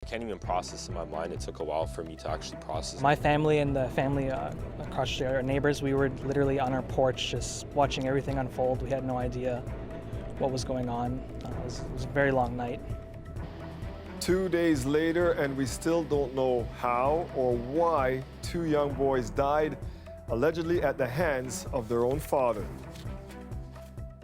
I can't even process in my mind. It took a while for me to actually process. My family and the family across the street, our neighbors, we were literally on our porch just watching everything unfold. We had no idea what was going on. It was a very long night. 2 days later, and we still don't know how or why 2 young boys died, allegedly at the hands of their own father.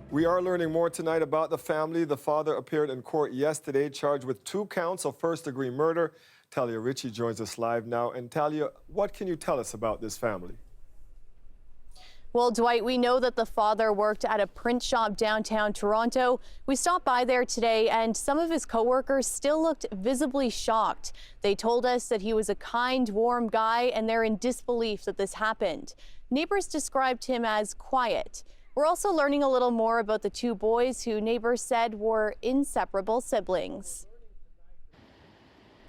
We are learning more tonight about the family. The father appeared in court yesterday, charged with 2 counts of first-degree murder. Talia Ritchie joins us live now. And Talia, what can you tell us about this family? Well, Dwight, we know that the father worked at a print shop downtown Toronto. We stopped by there today, and some of his coworkers still looked visibly shocked. They told us that he was a kind, warm guy, and they're in disbelief that this happened. Neighbors described him as quiet. We're also learning a little more about the 2 boys who neighbors said were inseparable siblings.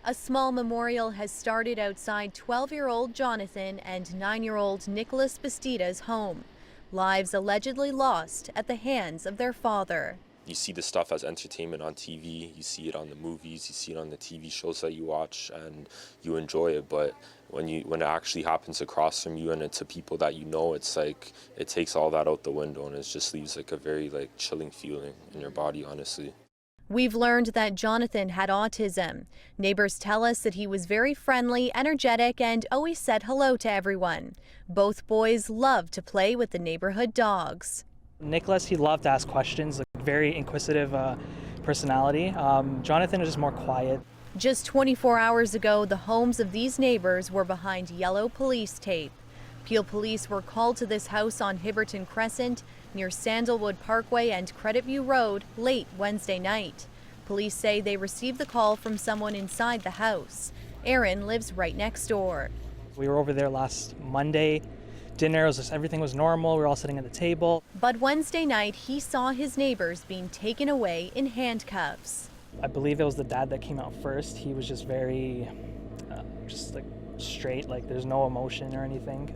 A small memorial has started outside 12-year-old Jonathan and 9-year-old Nicholas Bastida's home. Lives allegedly lost at the hands of their father. You see the stuff as entertainment on TV, you see it on the movies, you see it on the TV shows that you watch, and you enjoy it. But when it actually happens across from you and it's to people that you know, it's like it takes all that out the window, and it just leaves like a very chilling feeling in your body, honestly. We've learned that Jonathan had autism. Neighbors tell us that he was very friendly, energetic, and always said hello to everyone. Both boys loved to play with the neighborhood dogs. Nicholas, he loved to ask questions, very inquisitive personality. Jonathan was just more quiet. Just 24 hours ago, the homes of these neighbors were behind yellow police tape. Peel police were called to this house on Hibberton Crescent near Sandalwood Parkway and Creditview Road late Wednesday night. Police say they received the call from someone inside the house. Aaron lives right next door. We were over there last Monday. Dinner, everything was normal. We were all sitting at the table. But Wednesday night, he saw his neighbors being taken away in handcuffs. I believe it was the dad that came out first. He was just very, straight, there's no emotion or anything.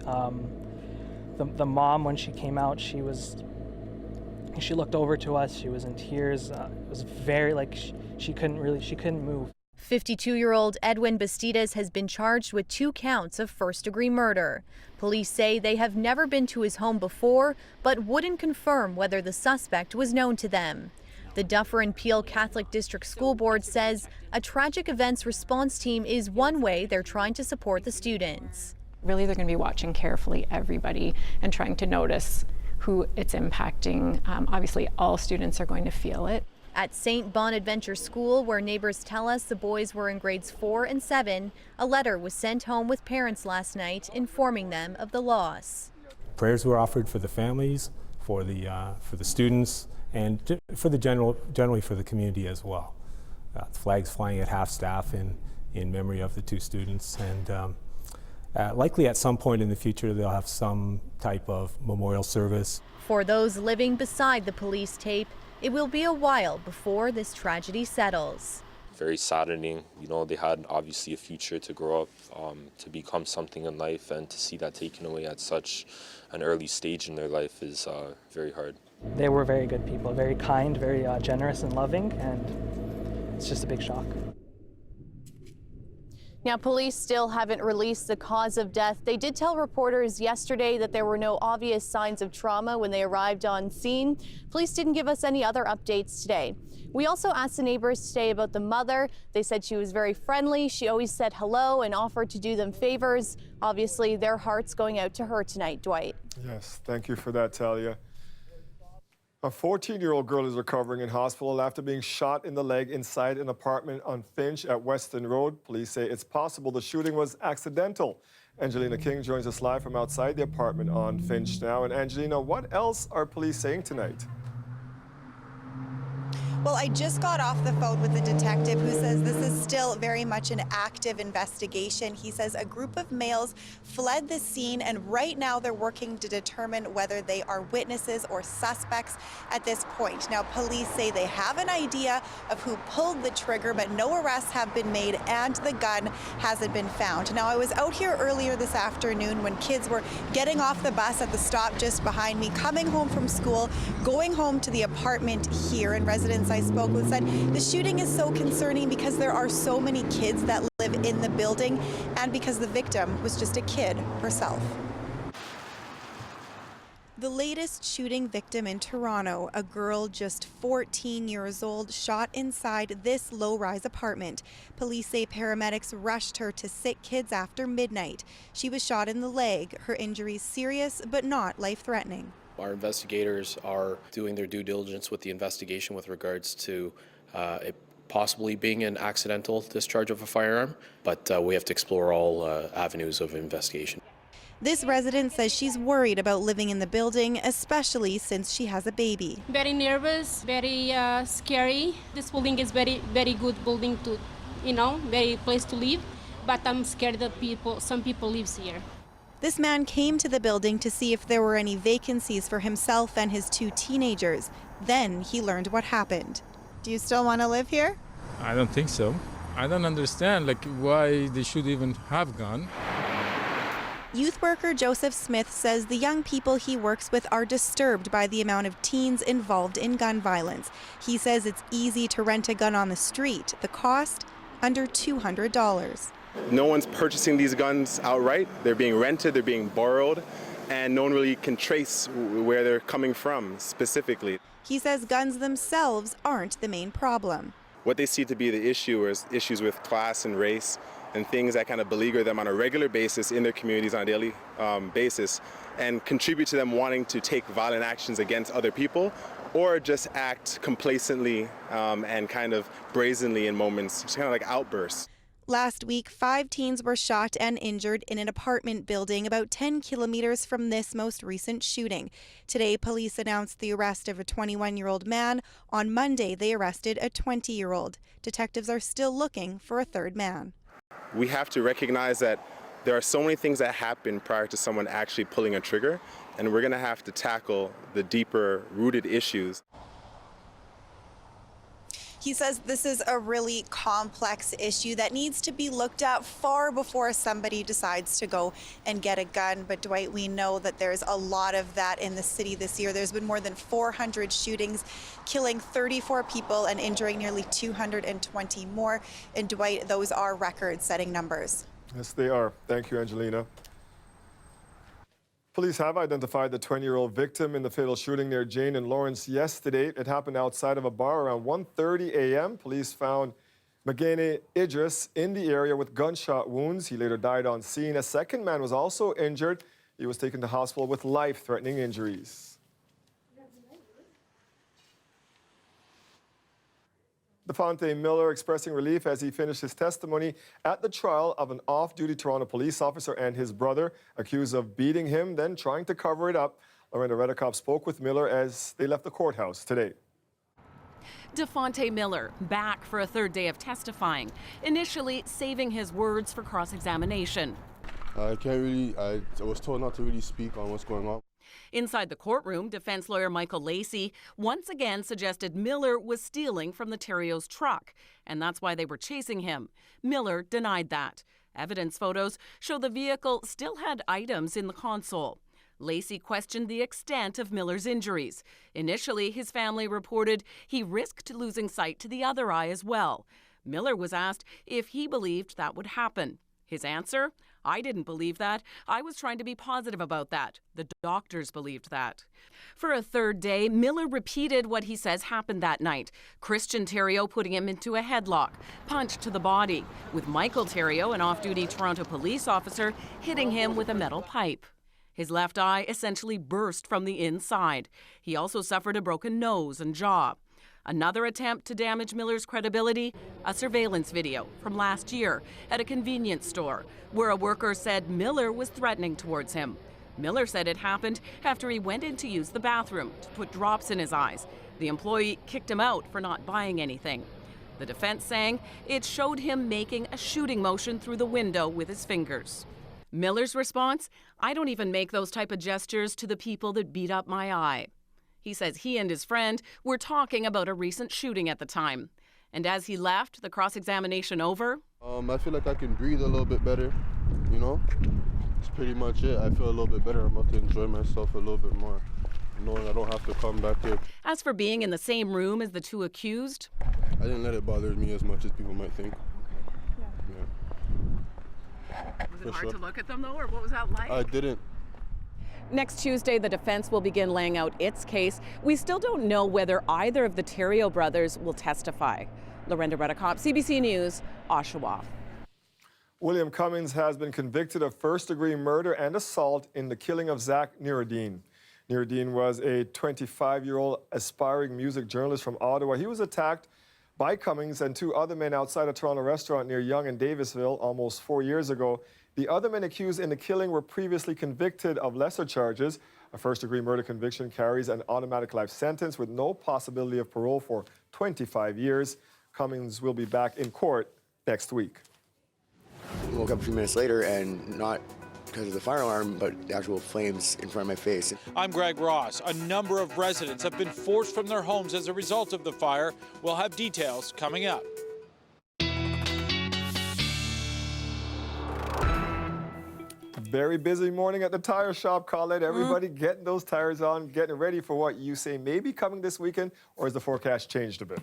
The mom, when she came out, she looked over to us. She was in tears. It was very, she couldn't move. 52-year-old Edwin Bastidas has been charged with 2 counts of first-degree murder. Police say they have never been to his home before, but wouldn't confirm whether the suspect was known to them. The Duffer and Peel Catholic District School Board says a tragic events response team is one way they're trying to support the students. Really, they're going to be watching carefully everybody and trying to notice who it's impacting. Obviously, all students are going to feel it. At St. Bonaventure School, where neighbors tell us the boys were in grades 4 and 7, a letter was sent home with parents last night informing them of the loss. Prayers were offered for the families, for the students, and generally for the community as well. Flags flying at half-staff in memory of the 2 students, and likely at some point in the future they'll have some type of memorial service. For those living beside the police tape, it will be a while before this tragedy settles. Very saddening. They had obviously a future to grow up, to become something in life, and to see that taken away at such an early stage in their life is very hard. They were very good people, very kind, very generous and loving, and it's just a big shock. Now, police still haven't released the cause of death. They did tell reporters yesterday that there were no obvious signs of trauma when they arrived on scene. Police didn't give us any other updates today. We also asked the neighbors today about the mother. They said she was very friendly. She always said hello and offered to do them favors. Obviously, their heart's going out to her tonight, Dwight. Yes, thank you for that, Talia. A 14-year-old girl is recovering in hospital after being shot in the leg inside an apartment on Finch at Weston Road. Police say it's possible the shooting was accidental. Angelina King joins us live from outside the apartment on Finch now. And Angelina, what else are police saying tonight? Well, I just got off the phone with the detective who says this is still very much an active investigation. He says a group of males fled the scene, and right now they're working to determine whether they are witnesses or suspects at this point. Now, police say they have an idea of who pulled the trigger, but no arrests have been made and the gun hasn't been found. Now, I was out here earlier this afternoon when kids were getting off the bus at the stop just behind me, coming home from school, going home to the apartment here, and residents residents I spoke with said the shooting is so concerning because there are so many kids that live in the building and because the victim was just a kid herself. The latest shooting victim in Toronto, a girl just 14 years old, shot inside this low-rise apartment. Police say paramedics rushed her to sick kids after midnight. She was shot in the leg, her injuries serious but not life-threatening. Our investigators are doing their due diligence with the investigation with regards to it possibly being an accidental discharge of a firearm, but we have to explore all avenues of investigation. This resident says she's worried about living in the building, especially since she has a baby. Very nervous, very scary. This building is very good building to, very place to live. But I'm scared that some people lives here. This man came to the building to see if there were any vacancies for himself and his 2 teenagers. Then he learned what happened. Do you still want to live here? I don't think so. I don't understand why they should even have gun. Youth worker Joseph Smith says the young people he works with are disturbed by the amount of teens involved in gun violence. He says it's easy to rent a gun on the street. The cost, under $200. No one's purchasing these guns outright. They're being rented, they're being borrowed, and no one really can trace where they're coming from specifically. He says guns themselves aren't the main problem. What they see to be the issue is issues with class and race and things that kind of beleaguer them on a regular basis in their communities on a daily basis and contribute to them wanting to take violent actions against other people or just act complacently and kind of brazenly in moments, just kind of like outbursts. Last week, 5 teens were shot and injured in an apartment building about 10 kilometers from this most recent shooting. Today, police announced the arrest of a 21-year-old man. On Monday, they arrested a 20-year-old. Detectives are still looking for a third man. We have to recognize that there are so many things that happen prior to someone actually pulling a trigger, and we're going to have to tackle the deeper rooted issues. He says this is a really complex issue that needs to be looked at far before somebody decides to go and get a gun. But Dwight, we know that there's a lot of that in the city this year. There's been more than 400 shootings, killing 34 people and injuring nearly 220 more. And Dwight, those are record-setting numbers. Yes, they are. Thank you, Angelina. Police have identified the 20-year-old victim in the fatal shooting near Jane and Lawrence yesterday. It happened outside of a bar around 1:30 a.m. Police found Magene Idris in the area with gunshot wounds. He later died on scene. A second man was also injured. He was taken to hospital with life-threatening injuries. Devontae Miller expressing relief as he finished his testimony at the trial of an off-duty Toronto police officer and his brother accused of beating him, then trying to cover it up. Lorena Redekop spoke with Miller as they left the courthouse today. Devontae Miller back for a third day of testifying, initially saving his words for cross-examination. I was told not to really speak on what's going on. Inside the courtroom, defense lawyer Michael Lacey once again suggested Miller was stealing from the Terrio's truck, and that's why they were chasing him. Miller denied that. Evidence photos show the vehicle still had items in the console. Lacey questioned the extent of Miller's injuries. Initially, his family reported he risked losing sight to the other eye as well. Miller was asked if he believed that would happen. His answer? I didn't believe that. I was trying to be positive about that. The doctors believed that. For a third day, Miller repeated what he says happened that night. Christian Theriault putting him into a headlock, punch to the body, with Michael Theriault, an off-duty Toronto police officer, hitting him with a metal pipe. His left eye essentially burst from the inside. He also suffered a broken nose and jaw. Another attempt to damage Miller's credibility, a surveillance video from last year at a convenience store where a worker said Miller was threatening towards him. Miller said it happened after he went in to use the bathroom to put drops in his eyes. The employee kicked him out for not buying anything. The defense saying it showed him making a shooting motion through the window with his fingers. Miller's response, I don't even make those type of gestures to the people that beat up my eye. He says he and his friend were talking about a recent shooting at the time. And as he left, the cross-examination over. I feel like I can breathe a little bit better, you know? That's pretty much it. I feel a little bit better. I'm about to enjoy myself a little bit more. knowing I don't have to come back there. As for being in the same room as the two accused, I didn't let it bother me as much as people might think. was it hard to look at them though, or what was that like? I didn't. Next Tuesday, the defense will begin laying out its case. We still don't know whether either of the Theriault brothers will testify. Lorenda Redicop, CBC News, Oshawa. William Cummins has been convicted of first-degree murder and assault in the killing of Zach Nuruddin. Nuruddin was a 25-year-old aspiring music journalist from Ottawa. He was attacked by Cummins and two other men outside a Toronto restaurant near Yonge and Davisville almost 4 years ago. The other men accused in the killing were previously convicted of lesser charges. A first-degree murder conviction carries an automatic life sentence with no possibility of parole for 25 years. Cummins will be back in court next week. I woke up a few minutes later and not because of the fire alarm, but the actual flames in front of my face. I'm Greg Ross. A number of residents have been forced from their homes as a result of the fire. We'll have details coming up. Very busy morning at the tire shop, Colette. Everybody getting those tires on, getting ready for what you say may be coming this weekend, or has the forecast changed a bit?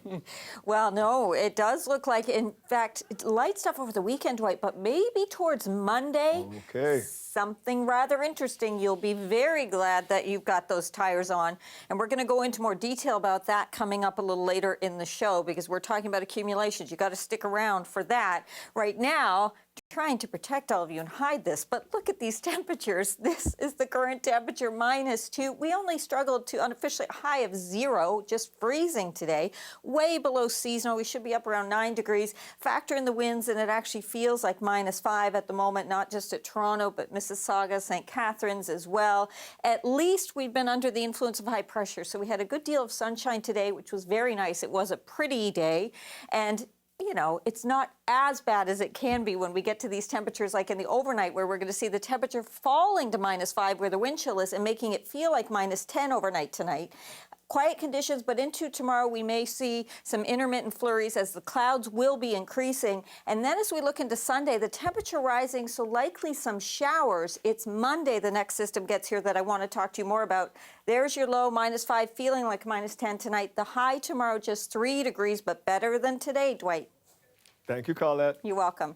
Well, no, it does look like, in fact, light stuff over the weekend, Dwight, but maybe towards Monday. Okay. Something rather interesting. You'll be very glad that you've got those tires on. And we're going to go into more detail about that coming up a little later in the show because we're talking about accumulations. You got to stick around for that. Right now, trying to protect all of you and hide this, but look at these temperatures. This is the current temperature, -2. We only struggled to unofficially a high of 0, just freezing today, way below seasonal. We should be up around 9 degrees. Factor in the winds, and it actually feels like -5 at the moment, not just at Toronto, but Mississauga, St. Catharines as well. At least we've been under the influence of high pressure, so we had a good deal of sunshine today, which was very nice. It was a pretty day, and you know, it's not as bad as it can be when we get to these temperatures like in the overnight where we're going to see the temperature falling to -5 where the wind chill is and making it feel like -10 overnight tonight. Quiet conditions, but into tomorrow we may see some intermittent flurries as the clouds will be increasing. And then as we look into Sunday, the temperature rising, so likely some showers. It's Monday the next system gets here that I want to talk to you more about. There's your low, -5, feeling like -10 tonight. The high tomorrow just 3 degrees, but better than today, Dwight. Thank you, Colette. You're welcome.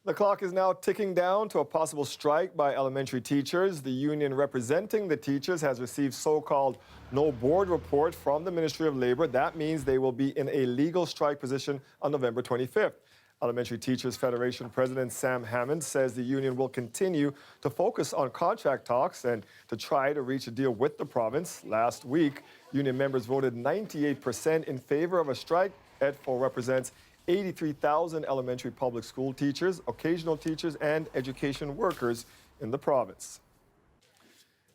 The clock is now ticking down to a possible strike by elementary teachers. The union representing the teachers has received so-called no board report from the Ministry of Labor. That means they will be in a legal strike position on November 25th. Elementary Teachers Federation President Sam Hammond says the union will continue to focus on contract talks and to try to reach a deal with the province. Last week, union members voted 98% in favor of a strike. EDFO represents 83,000 elementary public school teachers, occasional teachers, and education workers in the province.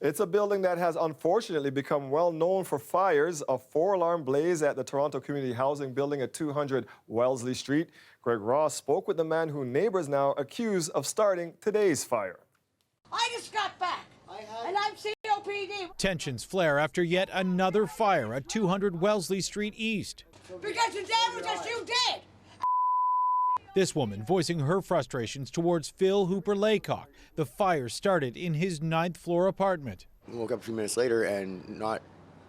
It's a building that has unfortunately become well known for fires. A 4-alarm blaze at the Toronto Community Housing Building at 200 Wellesley Street. Greg Ross spoke with the man who neighbors now accuse of starting today's fire. I just got back, and I'm COPD. Tensions flare after yet another fire at 200 Wellesley Street East. Because the damage that you did. This woman voicing her frustrations towards Phil Hooper Laycock. The fire started in his 9th floor apartment. I woke up a few minutes later and not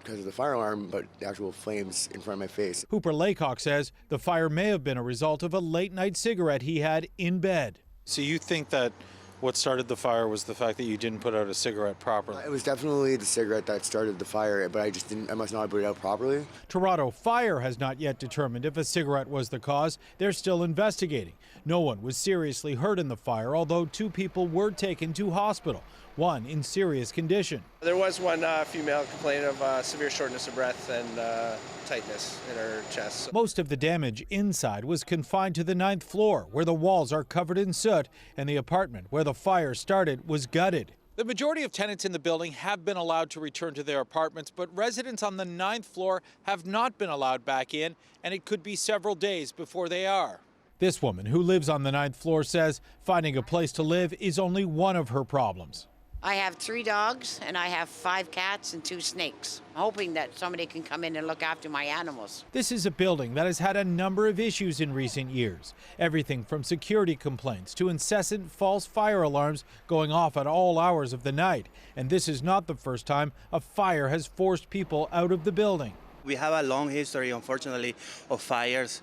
because of the fire alarm, but the actual flames in front of my face. Hooper Laycock says the fire may have been a result of a late-night cigarette he had in bed. So you think that what started the fire was the fact that you didn't put out a cigarette properly? It was definitely the cigarette that started the fire, but I must not have put it out properly. Toronto Fire has not yet determined if a cigarette was the cause. They're still investigating. No one was seriously hurt in the fire, although 2 people were taken to hospital, one in serious condition. There was one female complaining of severe shortness of breath and tightness in her chest. Most of the damage inside was confined to the 9th floor, where the walls are covered in soot, and the apartment where the fire started was gutted. The majority of tenants in the building have been allowed to return to their apartments, but residents on the 9th floor have not been allowed back in, and it could be several days before they are. This woman, who lives on the 9th floor, says finding a place to live is only one of her problems. I have 3 dogs and I have 5 cats and 2 snakes. I'm hoping that somebody can come in and look after my animals. This is a building that has had a number of issues in recent years. Everything from security complaints to incessant false fire alarms going off at all hours of the night. And this is not the first time a fire has forced people out of the building. We have a long history, unfortunately, of fires,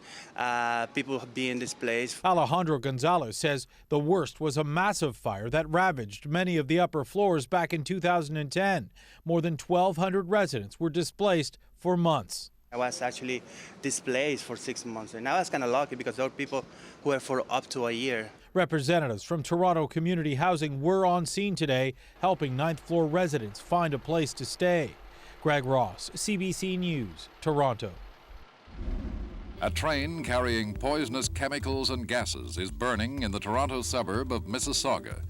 people being displaced. Alejandro Gonzalez says the worst was a massive fire that ravaged many of the upper floors back in 2010. More than 1,200 residents were displaced for months. I was actually displaced for 6 months, and I was kind of lucky because there were people who were for up to a year. Representatives from Toronto Community Housing were on scene today, helping 9th floor residents find a place to stay. Greg Ross, CBC News, Toronto. A train carrying poisonous chemicals and gases is burning in the Toronto suburb of Mississauga.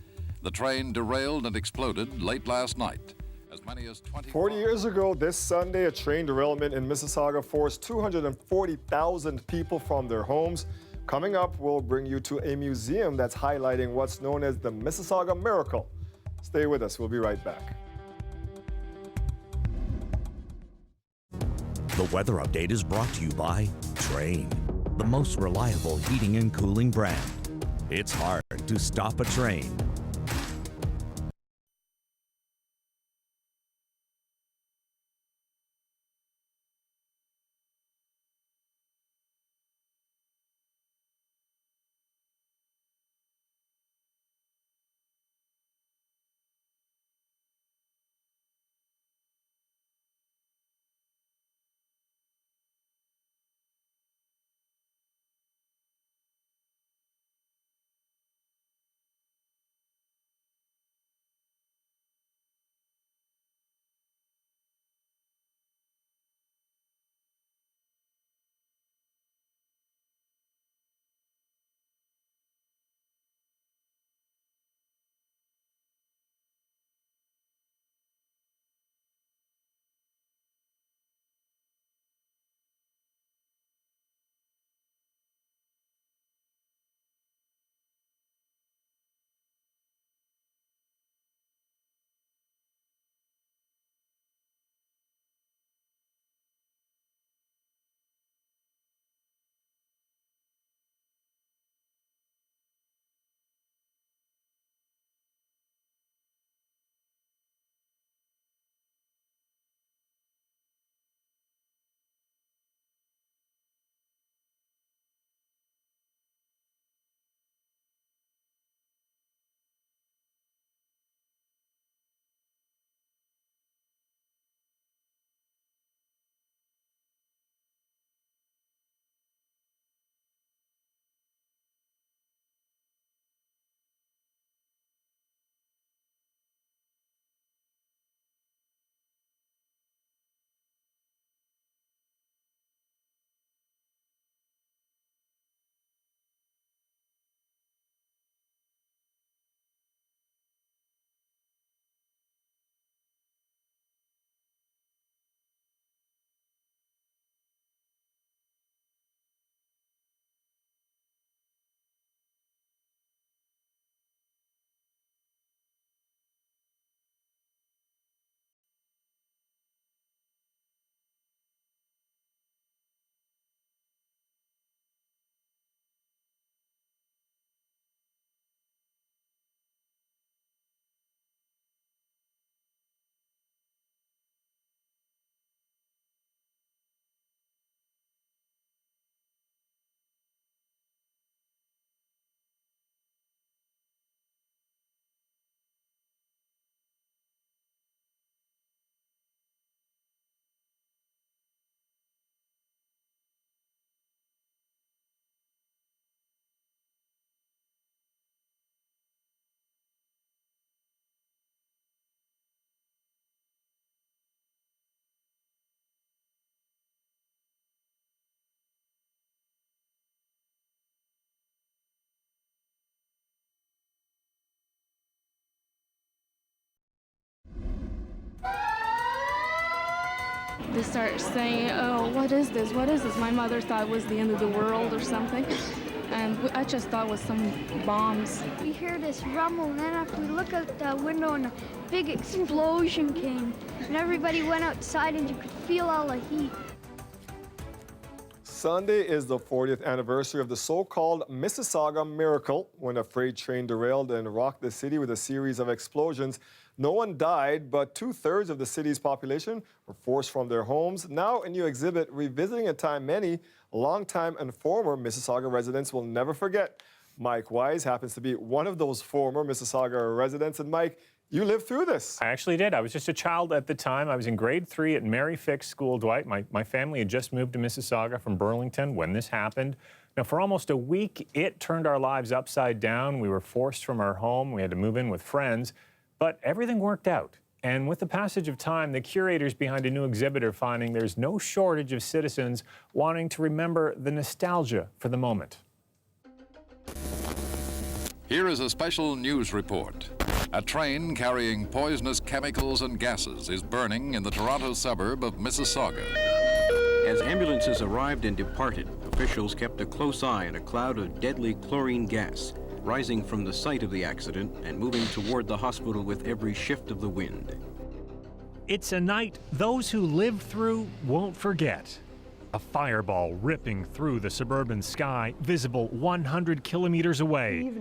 The train derailed and exploded late last night. As many as 40 years ago this Sunday, a train derailment in Mississauga forced 240,000 people from their homes. Coming up, we'll bring you to a museum that's highlighting what's known as the Mississauga Miracle. Stay with us. We'll be right back. The weather update is brought to you by Train, the most reliable heating and cooling brand. It's hard to stop a train. They start saying, oh, what is this? What is this? My mother thought it was the end of the world or something. and I just thought it was some bombs. We hear this rumble, and then after we look out the window, and a big explosion came, and everybody went outside, and you could feel all the heat. Sunday is the 40th anniversary of the so-called Mississauga miracle, when a freight train derailed and rocked the city with a series of explosions. No one died, but 2/3 of the city's population were forced from their homes. Now, a new exhibit revisiting a time many longtime and former Mississauga residents will never forget. Mike Wise happens to be one of those former Mississauga residents. And Mike, you lived through this. I actually did. I was just a child at the time. I was in grade 3 at Mary Fick's School, Dwight. My family had just moved to Mississauga from Burlington when this happened. Now, for almost a week, it turned our lives upside down. We were forced from our home. We had to move in with friends. But everything worked out. And with the passage of time, the curators behind a new exhibit are finding there's no shortage of citizens wanting to remember the nostalgia for the moment. Here is a special news report. A train carrying poisonous chemicals and gases is burning in the Toronto suburb of Mississauga. As ambulances arrived and departed, officials kept a close eye on a cloud of deadly chlorine gas rising from the site of the accident and moving toward the hospital with every shift of the wind. It's a night those who lived through won't forget. A fireball ripping through the suburban sky, visible 100 kilometers away.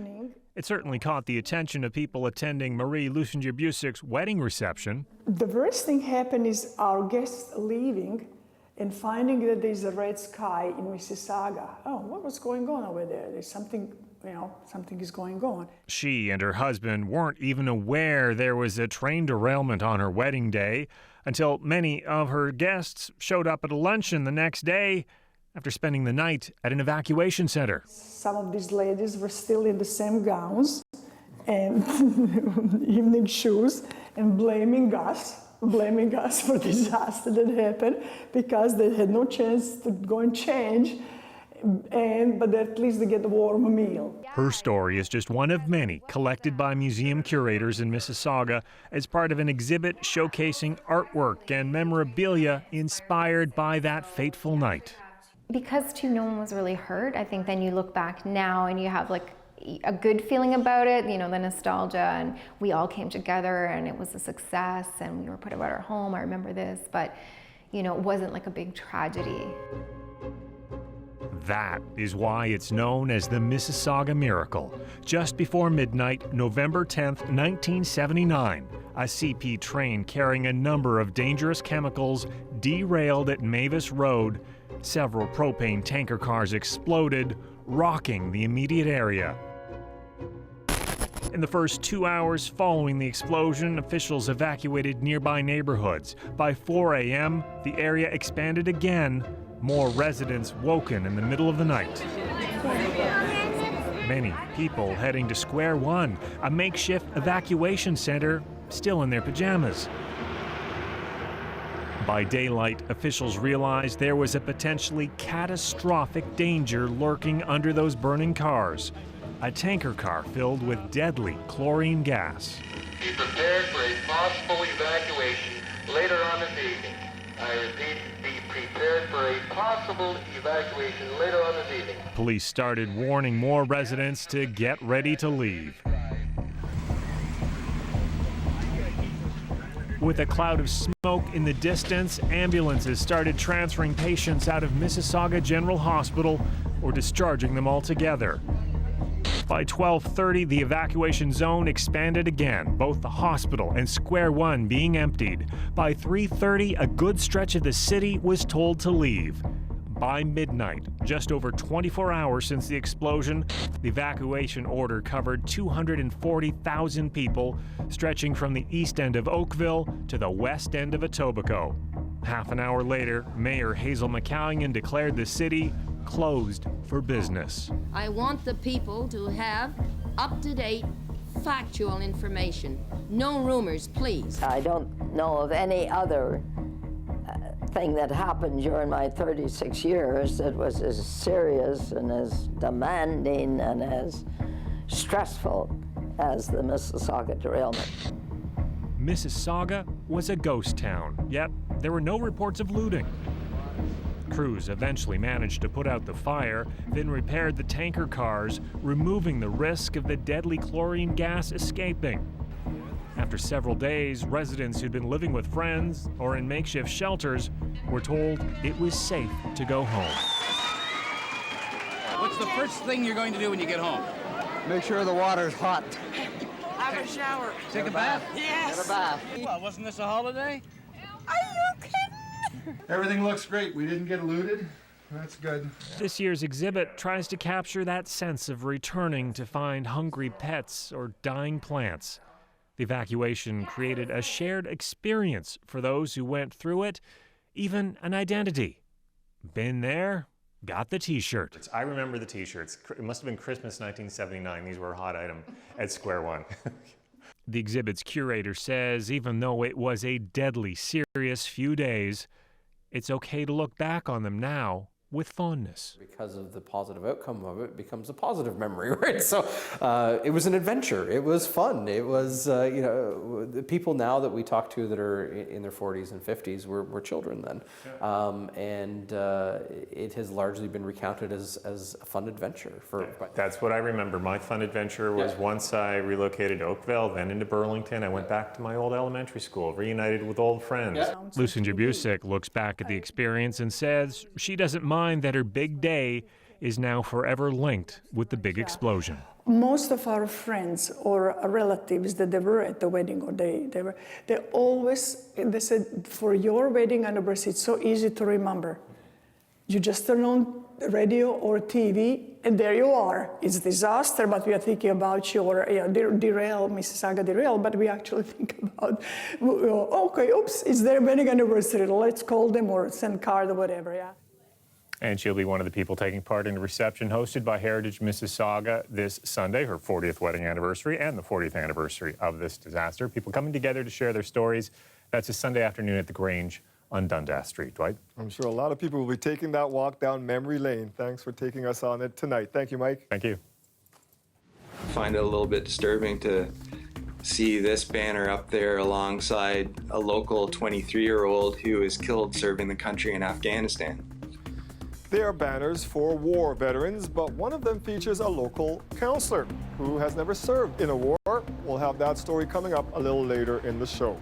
It certainly caught the attention of people attending Marie Lusinger-Busick's wedding reception. The worst thing happened is our guests leaving and finding that there's a red sky in Mississauga. Oh, what was going on over there? There's something, something is going on. She and her husband weren't even aware there was a train derailment on her wedding day until many of her guests showed up at a luncheon the next day after spending the night at an evacuation center. Some of these ladies were still in the same gowns and evening shoes and blaming us for the disaster that happened because they had no chance to go and change, but at least they get a warm meal. Her story is just one of many collected by museum curators in Mississauga as part of an exhibit showcasing artwork and memorabilia inspired by that fateful night. Because too, no one was really hurt. I think then you look back now and you have like a good feeling about it, the nostalgia, and we all came together and it was a success and we were put out of our home. I remember this, but it wasn't like a big tragedy. That is why it's known as the Mississauga Miracle. Just before midnight, November 10th, 1979, a CP train carrying a number of dangerous chemicals derailed at Mavis Road. Several propane tanker cars exploded, rocking the immediate area. In the first 2 hours following the explosion, officials evacuated nearby neighborhoods. By 4 a.m., the area expanded again. More residents woken in the middle of the night. Many people heading to Square One, a makeshift evacuation center, still in their pajamas. By daylight, officials realized there was a potentially catastrophic danger lurking under those burning cars. A tanker car filled with deadly chlorine gas. Be prepared for a possible evacuation later on this evening. I repeat, be prepared for a possible evacuation later on this evening. Police started warning more residents to get ready to leave. With a cloud of smoke in the distance, ambulances started transferring patients out of Mississauga General Hospital or discharging them altogether. By 12:30, the evacuation zone expanded again, both the hospital and Square One being emptied. By 3:30, a good stretch of the city was told to leave. By midnight, just over 24 hours since the explosion, the evacuation order covered 240,000 people, stretching from the east end of Oakville to the west end of Etobicoke. Half an hour later, Mayor Hazel McCallion declared the city closed for business. I want the people to have up-to-date, factual information. No rumors, please. I don't know of any other thing that happened during my 36 years that was as serious and as demanding and as stressful as the Mississauga derailment. Mississauga was a ghost town, yet there were no reports of looting. Crews eventually managed to put out the fire, then repaired the tanker cars, removing the risk of the deadly chlorine gas escaping. After several days, residents who'd been living with friends or in makeshift shelters were told it was safe to go home. What's the first thing you're going to do when you get home? Make sure the water's hot. Have a shower. Take a bath? Yes. Get a bath. Well, wasn't this a holiday? Are you kidding? Everything looks great. We didn't get looted. That's good. This year's exhibit tries to capture that sense of returning to find hungry pets or dying plants. The evacuation created a shared experience for those who went through it, even an identity. Been there, got the T-shirt. I remember the T-shirts. It must have been Christmas 1979. These were a hot item at Square One. The exhibit's curator says even though it was a deadly serious few days, it's okay to look back on them now with fondness. Because of the positive outcome of it, becomes a positive memory, right? So it was an adventure. It was fun. It was, you know, the people now that we talk to that are in their 40s and 50s were children then. And it has largely been recounted as a fun adventure. That's what I remember. My fun adventure was once I relocated to Oakville, then into Burlington. I went back to my old elementary school, reunited with old friends. Lucinda Busick looks back at the experience and says she doesn't mind that her big day is now forever linked with the big explosion. Most of our friends or relatives that they were at the wedding, or they said, for your wedding anniversary, it's so easy to remember. You just turn on radio or TV, and there you are. It's a disaster, but we are thinking about your derail, Mississauga derail, but we actually think about, okay, oops, it's their wedding anniversary. Let's call them or send card or whatever, yeah. And she'll be one of the people taking part in a reception hosted by Heritage Mississauga this Sunday, her 40th wedding anniversary and the 40th anniversary of this disaster. People coming together to share their stories. That's a Sunday afternoon at the Grange on Dundas Street. Dwight? I'm sure a lot of people will be taking that walk down memory lane. Thanks for taking us on it tonight. Thank you, Mike. Thank you. I find it a little bit disturbing to see this banner up there alongside a local 23-year-old who was killed serving the country in Afghanistan. They are banners for war veterans, but one of them features a local counselor who has never served in a war. We'll have that story coming up a little later in the show.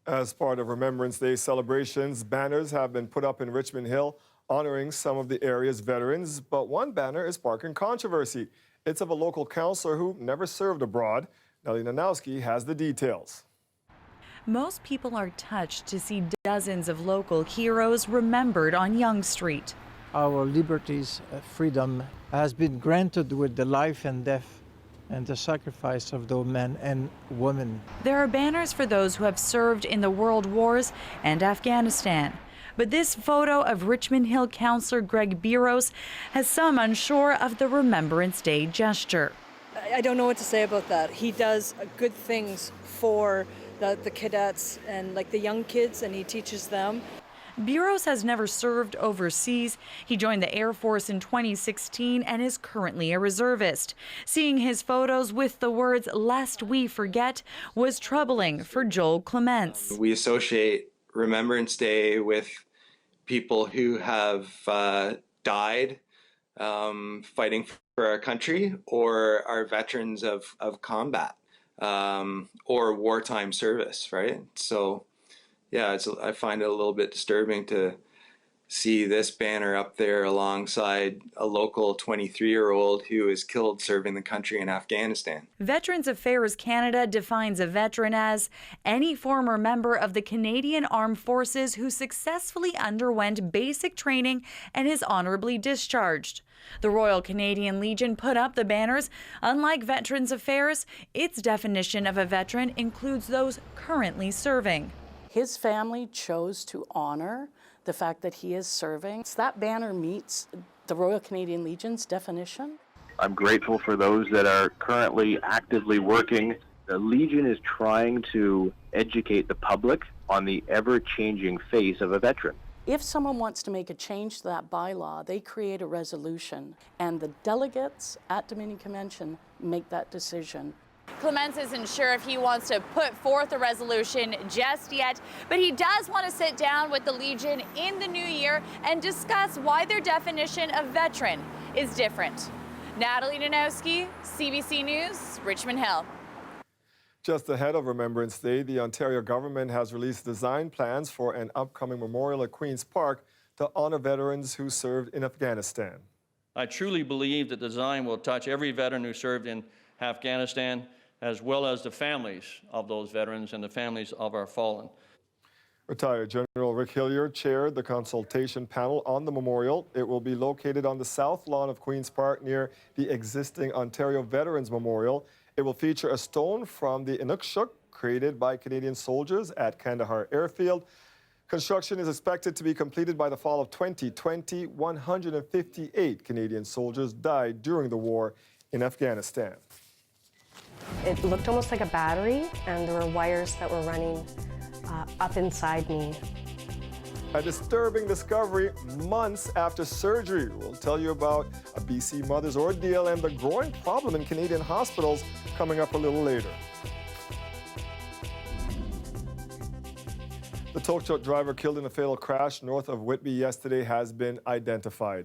As part of Remembrance Day celebrations, banners have been put up in Richmond Hill honoring some of the area's veterans, but one banner is sparking controversy. It's of a local counselor who never served abroad. Nellie Nanowski has the details. Most people are touched to see dozens of local heroes remembered on Yonge Street. Our liberties, freedom has been granted with the life and death and the sacrifice of those men and women. There are banners for those who have served in the world wars and Afghanistan. But this photo of Richmond Hill councillor Greg Biros has some unsure of the Remembrance Day gesture. I don't know what to say about that. He does good things for the cadets and like the young kids, and he teaches them. Biros has never served overseas. He joined the Air Force in 2016 and is currently a reservist. Seeing his photos with the words "Lest we forget" was troubling for Joel Clements. We associate Remembrance Day with people who have died fighting for our country, or are veterans of combat or wartime service, right? So yeah, I find it a little bit disturbing to see this banner up there alongside a local 23-year-old who was killed serving the country in Afghanistan. Veterans Affairs Canada defines a veteran as any former member of the Canadian Armed Forces who successfully underwent basic training and is honorably discharged. The Royal Canadian Legion put up the banners. Unlike Veterans Affairs, its definition of a veteran includes those currently serving. His family chose to honor the fact that he is serving. That banner meets the Royal Canadian Legion's definition. I'm grateful for those that are currently actively working. The Legion is trying to educate the public on the ever-changing face of a veteran. If someone wants to make a change to that bylaw, they create a resolution, and the delegates at Dominion Convention make that decision. Clements isn't sure if he wants to put forth a resolution just yet, but he does want to sit down with the Legion in the new year and discuss why their definition of veteran is different. Natalie Nanowski, CBC News, Richmond Hill. Just ahead of Remembrance Day, the Ontario government has released design plans for an upcoming memorial at Queen's Park to honor veterans who served in Afghanistan. I truly believe that the design will touch every veteran who served in Afghanistan, as well as the families of those veterans and the families of our fallen. Retired General Rick Hilliard chaired the consultation panel on the memorial. It will be located on the south lawn of Queen's Park near the existing Ontario Veterans Memorial. It will feature a stone from the Inukshuk created by Canadian soldiers at Kandahar Airfield. Construction is expected to be completed by the fall of 2020. 158 Canadian soldiers died during the war in Afghanistan. It looked almost like a battery, and there were wires that were running up inside me. A disturbing discovery months after surgery. We'll tell you about a BC mother's ordeal and the growing problem in Canadian hospitals coming up a little later. The tow truck driver killed in a fatal crash north of Whitby yesterday has been identified.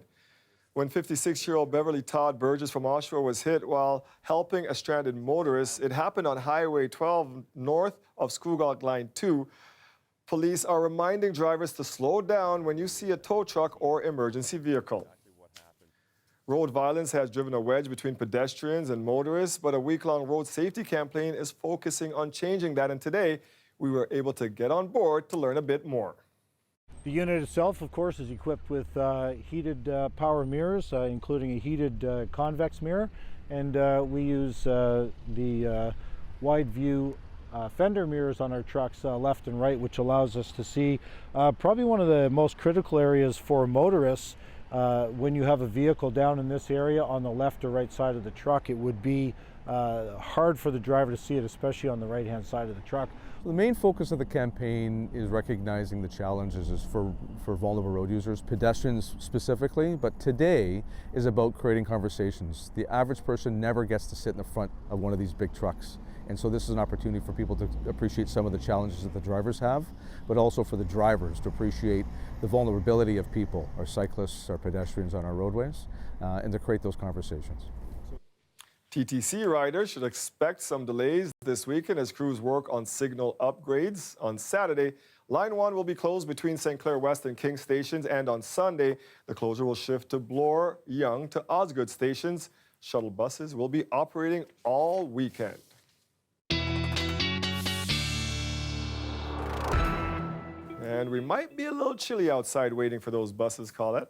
When 56-year-old Beverly Todd Burgess from Oshawa was hit while helping a stranded motorist, it happened on Highway 12 north of Scugog Line 2. Police are reminding drivers to slow down when you see a tow truck or emergency vehicle. Road violence has driven a wedge between pedestrians and motorists, but a week-long road safety campaign is focusing on changing that, and today we were able to get on board to learn a bit more. The unit itself, of course, is equipped with heated power mirrors, including a heated convex mirror, and we use the wide view fender mirrors on our trucks left and right, which allows us to see probably one of the most critical areas for motorists. When you have a vehicle down in this area on the left or right side of the truck, it would be hard for the driver to see it, especially on the right-hand side of the truck. The main focus of the campaign is recognizing the challenges for vulnerable road users, pedestrians specifically, but today is about creating conversations. The average person never gets to sit in the front of one of these big trucks. And so this is an opportunity for people to appreciate some of the challenges that the drivers have, but also for the drivers to appreciate the vulnerability of people, our cyclists, our pedestrians on our roadways, and to create those conversations. TTC riders should expect some delays this weekend as crews work on signal upgrades. On Saturday, Line 1 will be closed between St. Clair West and King stations, and on Sunday, the closure will shift to Bloor, Yonge to Osgood stations. Shuttle buses will be operating all weekend. And we might be a little chilly outside waiting for those buses, Colette.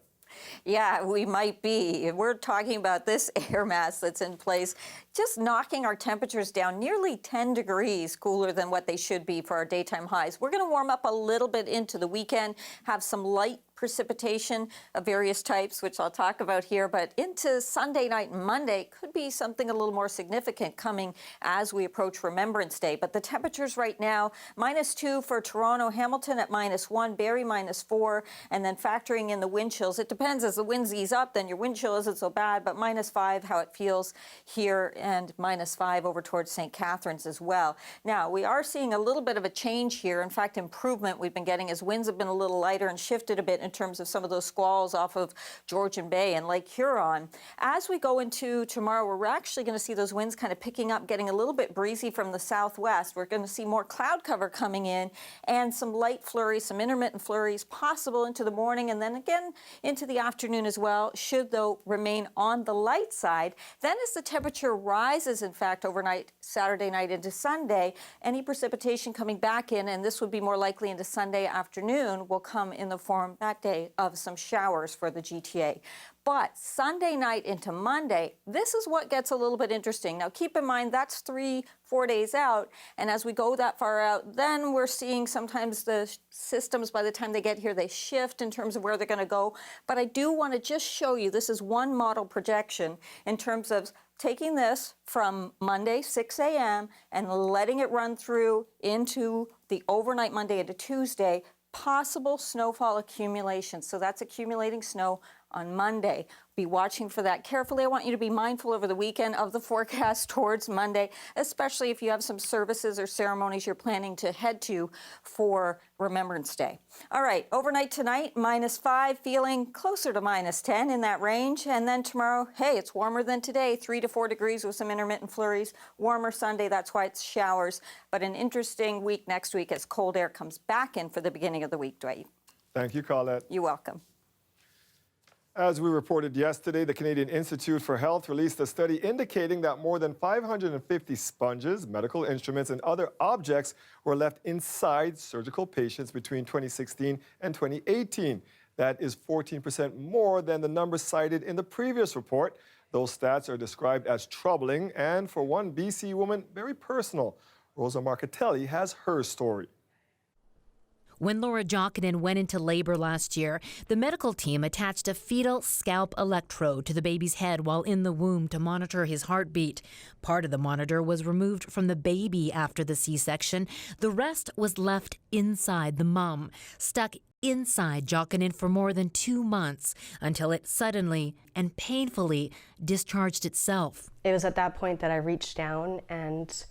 Yeah, we might be. We're talking about this air mass that's in place, just knocking our temperatures down nearly 10 degrees cooler than what they should be for our daytime highs. We're going to warm up a little bit into the weekend, have some light precipitation of various types, which I'll talk about here, but into Sunday night and Monday could be something a little more significant coming as we approach Remembrance Day. But the temperatures right now, -2 for Toronto, Hamilton at -1, Barrie -4, and then factoring in the wind chills. It depends, as the winds ease up, then your wind chill isn't so bad, but -5 how it feels here, and -5 over towards St. Catharines as well. Now, we are seeing a little bit of a change here. In fact, improvement we've been getting as winds have been a little lighter and shifted a bit in terms of some of those squalls off of Georgian Bay and Lake Huron. As we go into tomorrow, we're actually going to see those winds kind of picking up, getting a little bit breezy from the southwest. We're going to see more cloud cover coming in and some light flurries, some intermittent flurries possible into the morning and then again into the afternoon as well, should though remain on the light side. Then as the temperature rises, in fact, overnight, Saturday night into Sunday, any precipitation coming back in, and this would be more likely into Sunday afternoon, will come in the form that day of some showers for the GTA. But Sunday night into Monday, this is what gets a little bit interesting. Now, keep in mind, that's 3-4 days out. And as we go that far out, then we're seeing sometimes the systems, by the time they get here, they shift in terms of where they're going to go. But I do want to just show you, this is one model projection in terms of taking this from Monday, 6 a.m., and letting it run through into the overnight Monday into Tuesday, possible snowfall accumulation. So that's accumulating snow on Monday. Be watching for that carefully. I want you to be mindful over the weekend of the forecast towards Monday, especially if you have some services or ceremonies you're planning to head to for Remembrance Day. All right, overnight tonight, -5, feeling closer to -10 in that range. And then tomorrow, hey, it's warmer than today, 3 to 4 degrees with some intermittent flurries. Warmer Sunday, that's why it's showers. But an interesting week next week as cold air comes back in for the beginning of the week, Dwight. Thank you, Colette. You're welcome. As we reported yesterday, the Canadian Institute for Health released a study indicating that more than 550 sponges, medical instruments, and other objects were left inside surgical patients between 2016 and 2018. That is 14% more than the number cited in the previous report. Those stats are described as troubling and, for one BC woman, very personal. Rosa Marcatelli has her story. When Laura Jokinen went into labor last year, the medical team attached a fetal scalp electrode to the baby's head while in the womb to monitor his heartbeat. Part of the monitor was removed from the baby after the C-section. The rest was left inside the mum, stuck inside Jokinen for more than 2 months until it suddenly and painfully discharged itself. It was at that point that I reached down and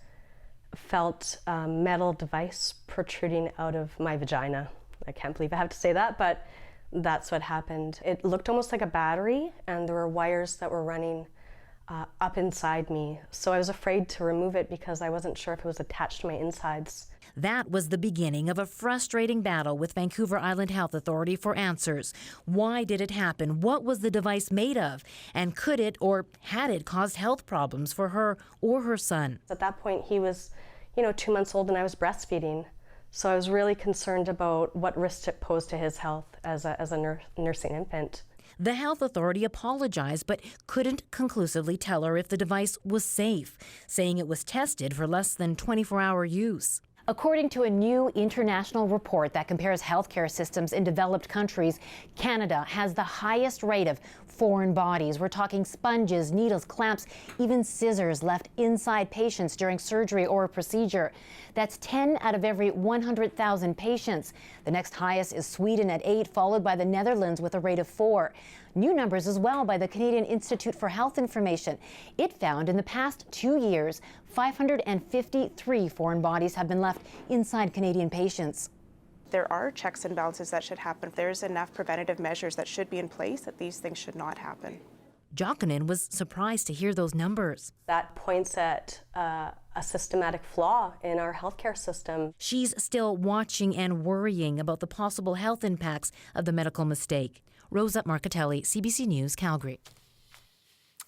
felt a metal device protruding out of my vagina. I can't believe I have to say that, but that's what happened. It looked almost like a battery, and there were wires that were running up inside me. So I was afraid to remove it because I wasn't sure if it was attached to my insides. That was the beginning of a frustrating battle with Vancouver Island Health Authority for answers. Why did it happen? What was the device made of? And could it or had it caused health problems for her or her son? At that point, he was, 2 months old and I was breastfeeding. So I was really concerned about what risks it posed to his health as a nursing infant. The health authority apologized but couldn't conclusively tell her if the device was safe, saying it was tested for less than 24-hour use. According to a new international report that compares healthcare systems in developed countries, Canada has the highest rate of foreign bodies. We're talking sponges, needles, clamps, even scissors left inside patients during surgery or a procedure. That's 10 out of every 100,000 patients. The next highest is Sweden at 8, followed by the Netherlands with a rate of 4. New numbers as well by the Canadian Institute for Health Information. It found in the past 2 years, 553 foreign bodies have been left inside Canadian patients. There are checks and balances that should happen. There's enough preventative measures that should be in place that these things should not happen. Jokinen was surprised to hear those numbers. That points at a systematic flaw in our healthcare system. She's still watching and worrying about the possible health impacts of the medical mistake. Rosa Marcatelli, CBC News, Calgary.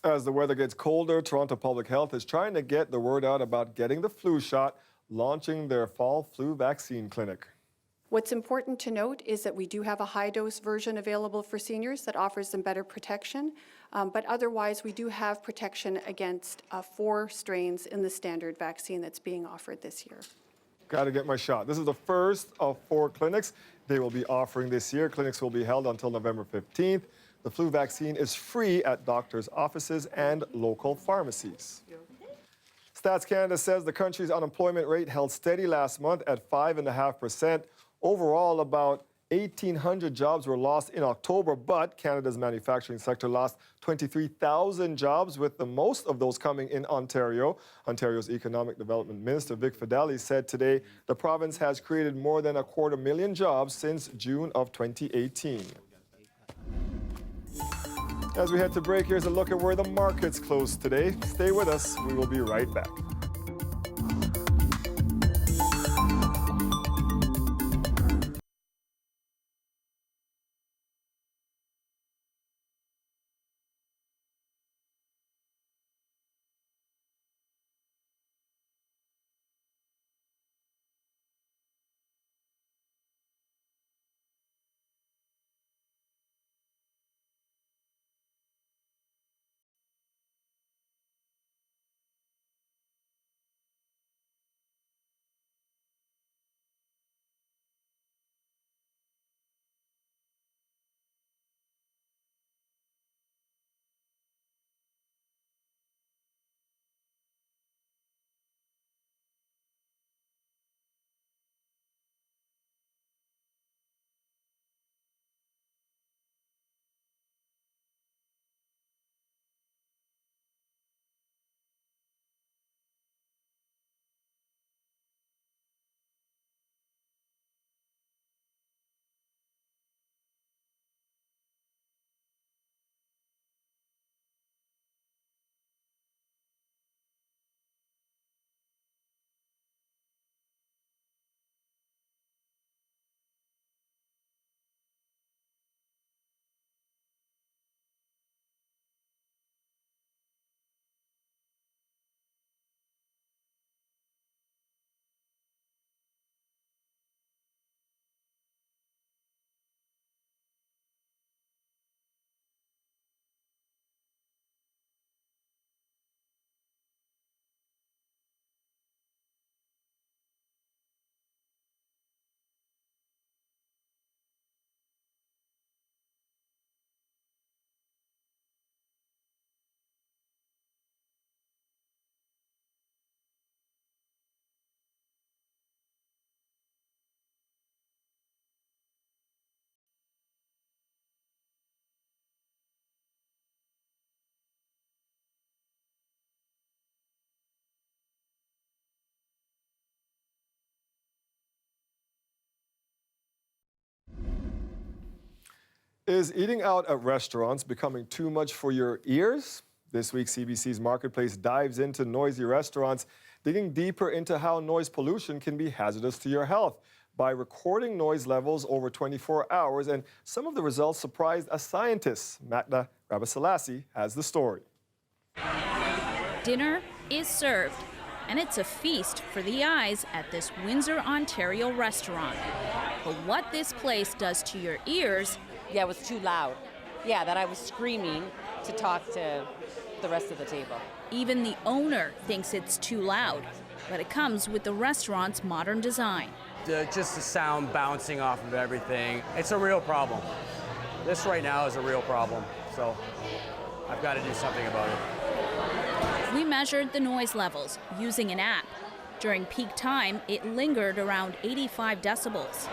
As the weather gets colder, Toronto Public Health is trying to get the word out about getting the flu shot, launching their fall flu vaccine clinic. What's important to note is that we do have a high-dose version available for seniors that offers them better protection, but otherwise we do have protection against 4 strains in the standard vaccine that's being offered this year. Got to get my shot. This is the first of 4 clinics they will be offering this year. Clinics will be held until November 15th. The flu vaccine is free at doctors' offices and local pharmacies. Stats Canada says the country's unemployment rate held steady last month at 5.5%. Overall, about 1,800 jobs were lost in October, but Canada's manufacturing sector lost 23,000 jobs, with the most of those coming in Ontario. Ontario's Economic Development Minister Vic Fedeli said today the province has created more than 250,000 jobs since June of 2018. As we head to break, here's a look at where the markets closed today. Stay with us. We will be right back. Is eating out at restaurants becoming too much for your ears? This week, CBC's Marketplace dives into noisy restaurants, digging deeper into how noise pollution can be hazardous to your health by recording noise levels over 24 hours. And some of the results surprised a scientist. Magda Rabaselassie has the story. Dinner is served, and it's a feast for the eyes at this Windsor, Ontario restaurant. But what this place does to your ears... Yeah, it was too loud. Yeah, that I was screaming to talk to the rest of the table. Even the owner thinks it's too loud, but it comes with the restaurant's modern design. Just the sound bouncing off of everything. It's a real problem. This right now is a real problem, so I've got to do something about it. We measured the noise levels using an app. During peak time, it lingered around 85 decibels.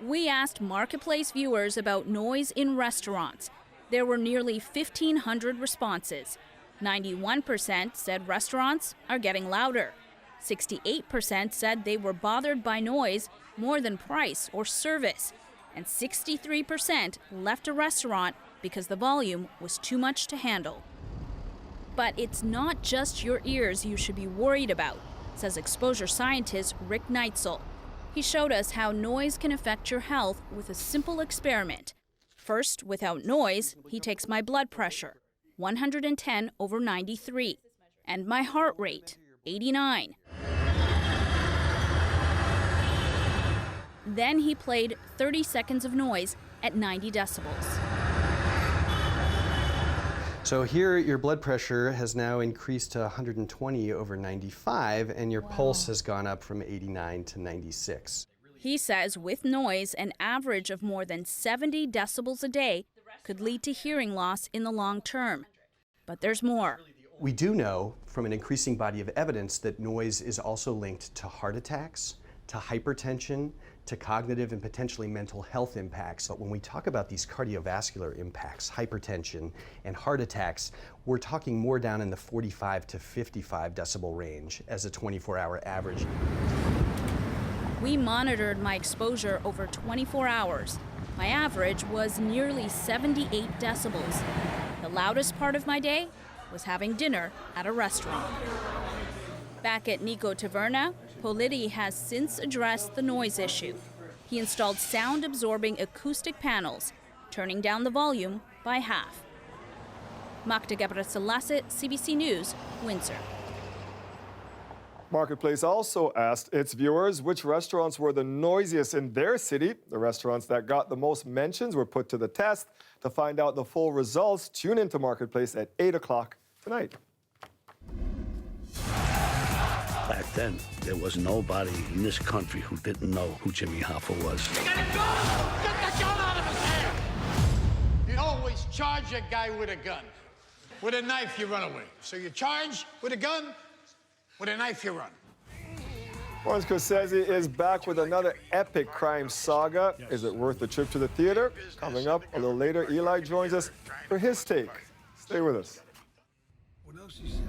We asked Marketplace viewers about noise in restaurants. There were nearly 1,500 responses. 91% said restaurants are getting louder. 68% said they were bothered by noise more than price or service. And 63% left a restaurant because the volume was too much to handle. But it's not just your ears you should be worried about, says exposure scientist Rick Neitzel. He showed us how noise can affect your health with a simple experiment. First, without noise, he takes my blood pressure, 110/93, and my heart rate, 89. Then he played 30 seconds of noise at 90 decibels. So here your blood pressure has now increased to 120/95 and your pulse has gone up from 89 to 96. He says with noise, an average of more than 70 decibels a day could lead to hearing loss in the long term. But there's more. We do know from an increasing body of evidence that noise is also linked to heart attacks, to hypertension, to cognitive and potentially mental health impacts. But when we talk about these cardiovascular impacts, hypertension and heart attacks, we're talking more down in the 45 to 55 decibel range as a 24-hour average. We monitored my exposure over 24 hours. My average was nearly 78 decibels. The loudest part of my day was having dinner at a restaurant. Back at Nico Taverna, Politi has since addressed the noise issue. He installed sound-absorbing acoustic panels, turning down the volume by half. Magda Gebrselassie, CBC News, Windsor. Marketplace also asked its viewers which restaurants were the noisiest in their city. The restaurants that got the most mentions were put to the test. To find out the full results, tune into Marketplace at 8 o'clock tonight. Back then, there was nobody in this country who didn't know who Jimmy Hoffa was. You got a gun! Get the gun out of his hand! You always charge a guy with a gun. With a knife, you run away. So you charge with a gun, with a knife, you run. Martin Scorsese is back with another epic crime saga. Is it worth the trip to the theater? Coming up a little later, Eli joins us for his take. Stay with us. What else you say?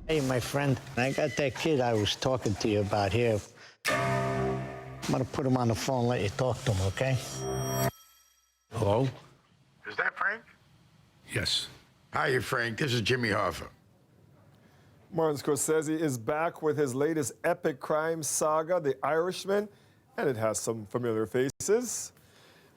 Hey, my friend, I got that kid I was talking to you about here. I'm gonna put him on the phone and let you talk to him, okay? Hello? Is that Frank? Yes. Hi, Frank. This is Jimmy Hoffa. Martin Scorsese is back with his latest epic crime saga, The Irishman, and it has some familiar faces.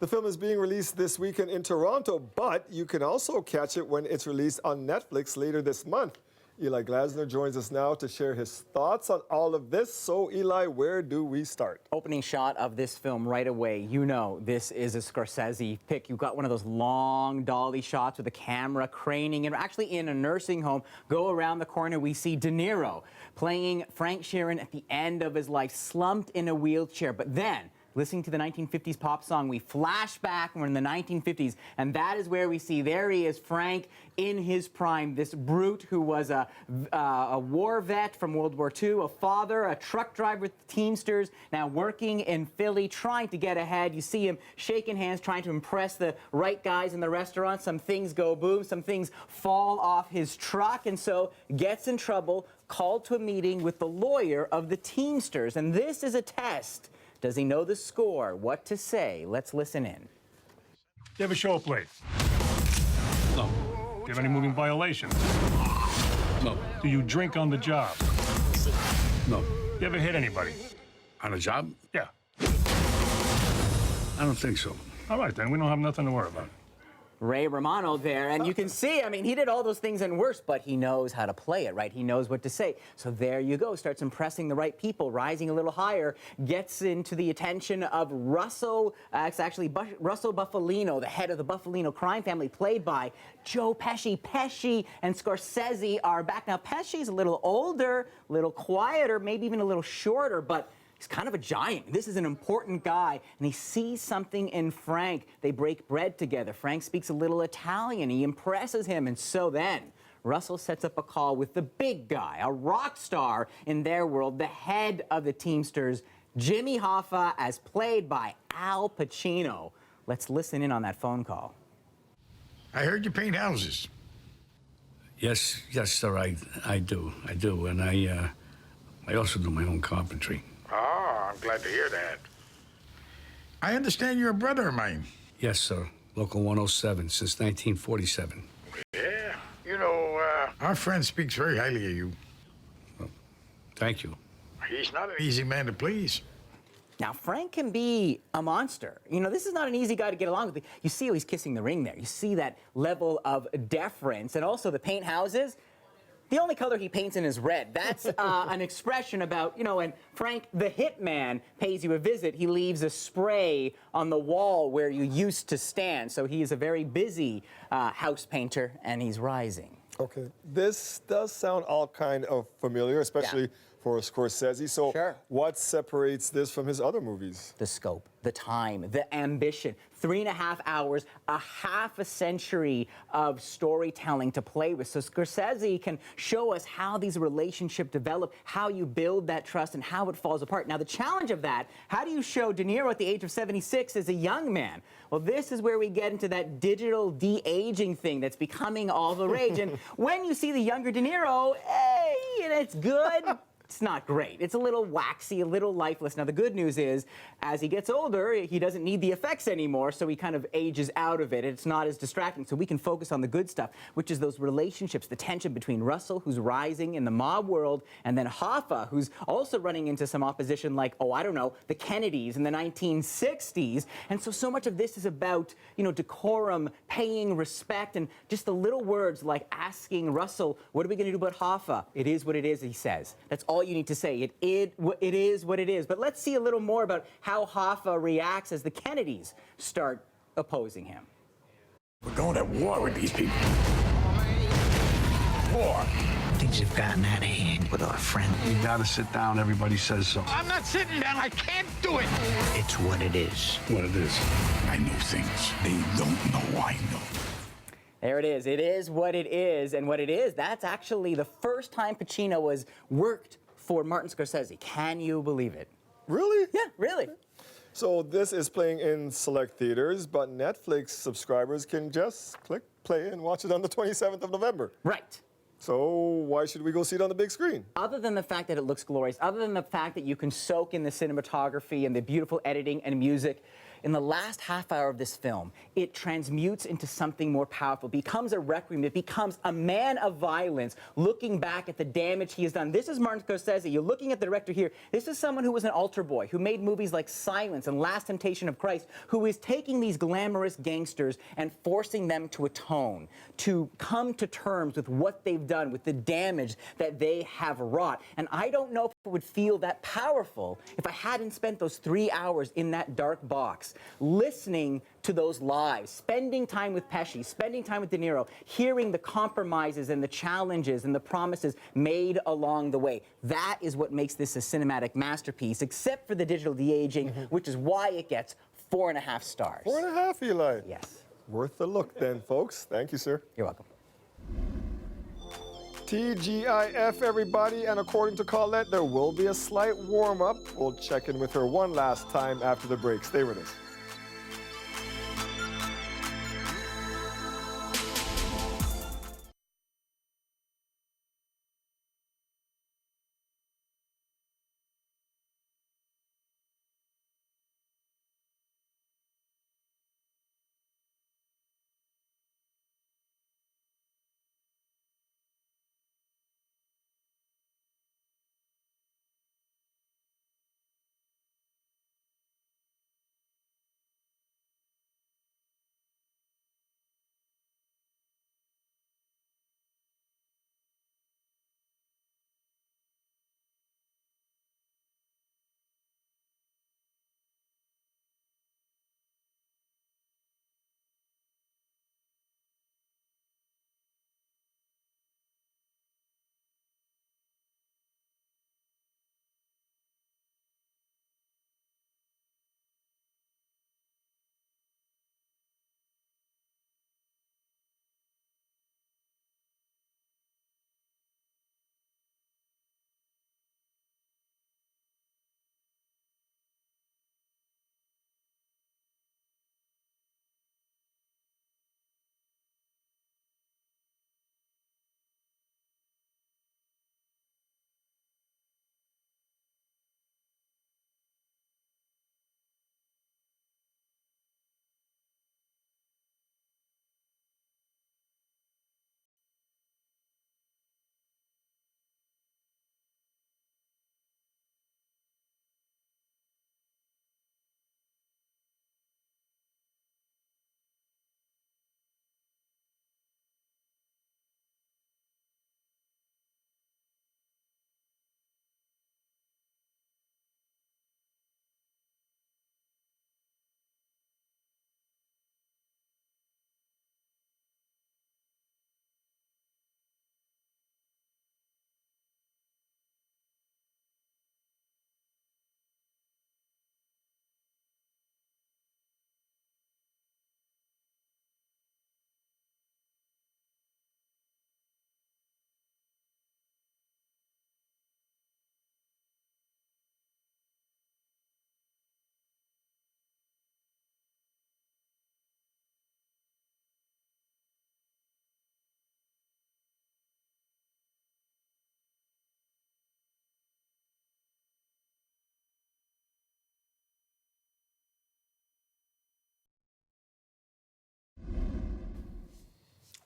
The film is being released this weekend in Toronto, but you can also catch it when it's released on Netflix later this month. Eli Glasner joins us now to share his thoughts on all of this. So, Eli, where do we start? Opening shot of this film right away. You know this is a Scorsese pick. You've got one of those long dolly shots with the camera craning, and actually in a nursing home. Go around the corner, we see De Niro playing Frank Sheeran at the end of his life, slumped in a wheelchair. But then, listening to the 1950s pop song, we flash back, we're in the 1950s, and that is where we see, there he is, Frank in his prime, this brute who was a war vet from World War II, a father, a truck driver with the Teamsters, now working in Philly, trying to get ahead. You see him shaking hands, trying to impress the right guys in the restaurant. Some things go boom, some things fall off his truck, and so gets in trouble, called to a meeting with the lawyer of the Teamsters, and this is a test. Does he know the score? What to say? Let's listen in. You ever show up late? No. Do you have any moving violations? No. Do you drink on the job? No. You ever hit anybody? On a job? Yeah. I don't think so. All right, then. We don't have nothing to worry about. Ray Romano there, and you can see, I mean, he did all those things and worse, but he knows how to play it, right? He knows what to say. So there you go, starts impressing the right people, rising a little higher, gets into the attention of Russell, it's actually Russell Buffalino, the head of the Buffalino crime family, played by Joe Pesci. Pesci and Scorsese are back. Now, Pesci's a little older, a little quieter, maybe even a little shorter, but he's kind of a giant. This is an important guy, and he sees something in Frank. They break bread together. Frank speaks a little Italian. He impresses him, and so then Russell sets up a call with the big guy, a rock star in their world, the head of the Teamsters, Jimmy Hoffa, as played by Al Pacino. Let's listen in on that phone call. I heard you paint houses. Yes, sir, I do, and I also do my own carpentry. Oh, I'm glad to hear that. I understand you're a brother of mine. Yes, sir. Local 107 since 1947. Yeah. You know, our friend speaks very highly of you. Well, thank you. He's not an easy man to please. Now, Frank can be a monster. You know, this is not an easy guy to get along with. You see how he's kissing the ring there. You see that level of deference, and also the paint houses. The only color he paints in is red. That's an expression about, you know, when Frank the hitman pays you a visit, he leaves a spray on the wall where you used to stand. So he is a very busy house painter, and he's rising. Okay. This does sound all kind of familiar, especially for Scorsese. So what separates this from his other movies? The scope, the time, the ambition. 3.5 hours, a half a century of storytelling to play with. So Scorsese can show us how these relationships develop, how you build that trust, and how it falls apart. Now, the challenge of that, how do you show De Niro at the age of 76 as a young man? Well, this is where we get into that digital de-aging thing that's becoming all the rage. And when you see the younger De Niro, hey, and it's good. It's not great. It's a little waxy, a little lifeless. Now, the good news is, as he gets older, he doesn't need the effects anymore, so he kind of ages out of it. It's not as distracting, so we can focus on the good stuff, which is those relationships, the tension between Russell, who's rising in the mob world, and then Hoffa, who's also running into some opposition like, oh, I don't know, the Kennedys in the 1960s. And so much of this is about, you know, decorum, paying respect, and just the little words like asking Russell, what are we going to do about Hoffa? It is what it is, he says. That's all you need to say. It is what it is. But let's see a little more about how Hoffa reacts as the Kennedys start opposing him. We're going to war with these people. War. Things have gotten out of hand with our friend. You gotta sit down. Everybody says so. I'm not sitting down. I can't do it. It's what it is. What it is. I know things they don't know I know. There it is. It is what it is. And what it is, that's actually the first time Pacino was worked for Martin Scorsese. Can you believe it? Really? Yeah, really. So this is playing in select theaters, but Netflix subscribers can just click play and watch it on the 27th of November. Right. So why should we go see it on the big screen? Other than the fact that it looks glorious, other than the fact that you can soak in the cinematography and the beautiful editing and music, in the last half hour of this film, it transmutes into something more powerful, becomes a requiem, it becomes a man of violence looking back at the damage he has done. This is Martin Scorsese. You're looking at the director here. This is someone who was an altar boy, who made movies like Silence and Last Temptation of Christ, who is taking these glamorous gangsters and forcing them to atone, to come to terms with what they've done, with the damage that they have wrought. And I don't know if it would feel that powerful if I hadn't spent those 3 hours in that dark box, listening to those lives, spending time with Pesci, spending time with De Niro, hearing the compromises and the challenges and the promises made along the way. That is what makes this a cinematic masterpiece, except for the digital de-aging, which is why it gets 4.5 stars. 4.5, Eli? Yes. Worth the look then, folks. Thank you, sir. You're welcome. TGIF, everybody, and according to Colette, there will be a slight warm-up. We'll check in with her one last time after the break. Stay with us.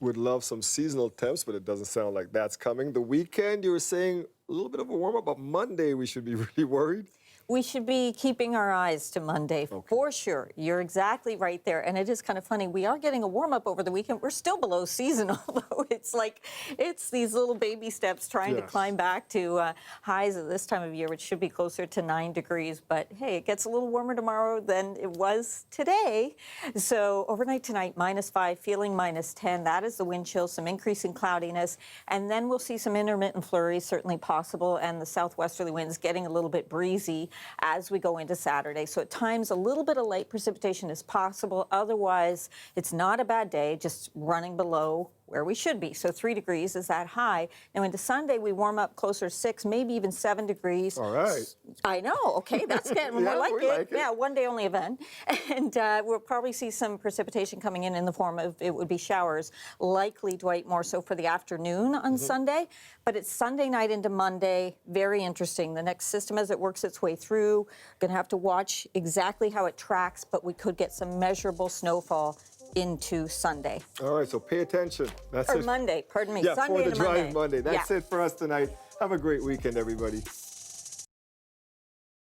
Would love some seasonal temps, but it doesn't sound like that's coming. The weekend, you were saying a little bit of a warm-up, but Monday we should be really worried. We should be keeping our eyes to Monday for sure. You're exactly right there. And it is kind of funny. We are getting a warm-up over the weekend. We're still below seasonal, though. It's like, it's these little baby steps trying to climb back to highs at this time of year, which should be closer to 9 degrees. But hey, it gets a little warmer tomorrow than it was today. So overnight tonight, -5, feeling -10. That is the wind chill, some increasing cloudiness. And then we'll see some intermittent flurries, certainly possible. And the southwesterly winds getting a little bit breezy as we go into Saturday. So at times, a little bit of light precipitation is possible. Otherwise, it's not a bad day, just running below where we should be. So 3 degrees is that high. Now into Sunday, we warm up closer to 6, maybe even 7 degrees. All right. I know. Okay, that's getting Yeah, more like we it. like it. Yeah, one day only event. And we'll probably see some precipitation coming in the form of, it would be showers, likely, Dwight, more so for the afternoon on Sunday. But it's Sunday night into Monday. Very interesting. The next system as it works its way through. Going to have to watch exactly how it tracks, but we could get some measurable snowfall into Sunday. All right, so pay attention. That's Or it. Monday, pardon me. Yeah, Sunday for the to drive Monday. That's Yeah. it for us tonight. Have a great weekend, everybody.